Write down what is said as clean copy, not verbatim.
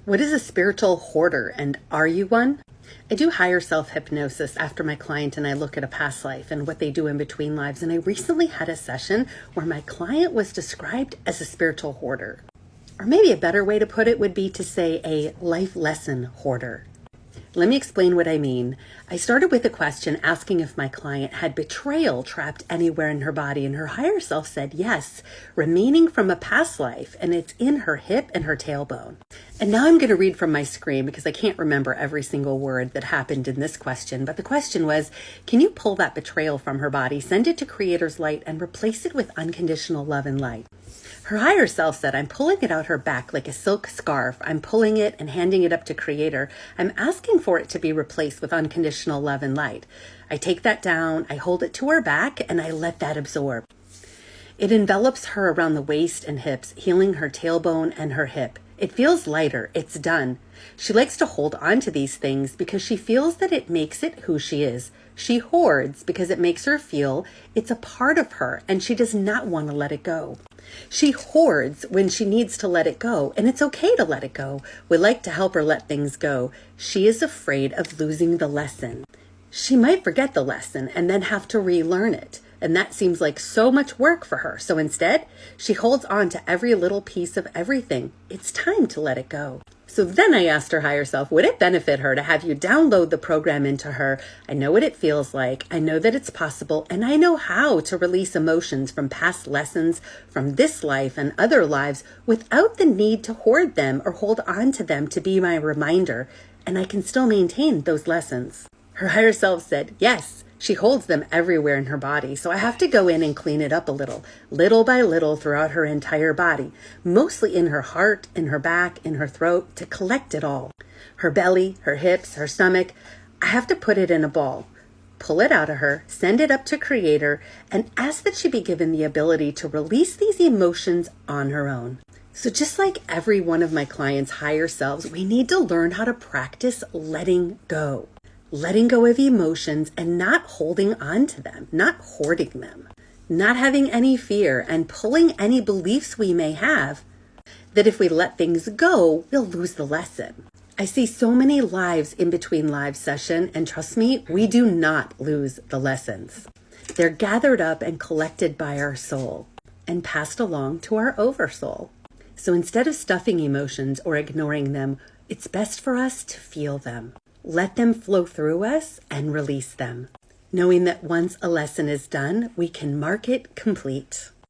What is a spiritual hoarder, and are you one? I do higher self hypnosis after my client and I look at a past life and what they do in between lives. And I recently had a session where my client was described as a spiritual hoarder. Or maybe a better way to put it would be to say a life lesson hoarder. Let me explain what I mean. I started with a question asking if my client had betrayal trapped anywhere in her body, and her higher self said yes, remaining from a past life, and it's in her hip and her tailbone. And now I'm going to read from my screen because I can't remember every single word that happened in this question, but the question was, can you pull that betrayal from her body, send it to Creator's light, and replace it with unconditional love and light? Her higher self said, I'm pulling it out her back like a silk scarf. I'm pulling it and handing it up to Creator. I'm asking for it to be replaced with unconditional love and light. I take that down, I hold it to her back, and I let that absorb. It envelops her around the waist and hips, healing her tailbone and her hip. It feels lighter. It's done. She likes to hold on to these things because she feels that it makes it who she is. She hoards because it makes her feel it's a part of her and she does not want to let it go. She hoards when she needs to let it go, and it's okay to let it go. We like to help her let things go. She is afraid of losing the lesson. She might forget the lesson and then have to relearn it. And that seems like so much work for her. So instead, she holds on to every little piece of everything. It's time to let it go. So then I asked her higher self, would it benefit her to have you download the program into her? I know what it feels like. I know that it's possible. And I know how to release emotions from past lessons, from this life and other lives, without the need to hoard them or hold on to them to be my reminder. And I can still maintain those lessons. Her higher self said, yes. She holds them everywhere in her body, so I have to go in and clean it up a little by little throughout her entire body, mostly in her heart, in her back, in her throat, to collect it all. Her belly, her hips, her stomach, I have to put it in a ball, pull it out of her, send it up to Creator, and ask that she be given the ability to release these emotions on her own. So just like every one of my clients' higher selves, we need to learn how to practice letting go. Letting go of emotions and not holding on to them, not hoarding them, not having any fear and pulling any beliefs we may have that if we let things go, we'll lose the lesson. I see so many lives in between live session, and trust me, we do not lose the lessons. They're gathered up and collected by our soul and passed along to our oversoul. So instead of stuffing emotions or ignoring them, it's best for us to feel them. Let them flow through us and release them, knowing that once a lesson is done, we can mark it complete.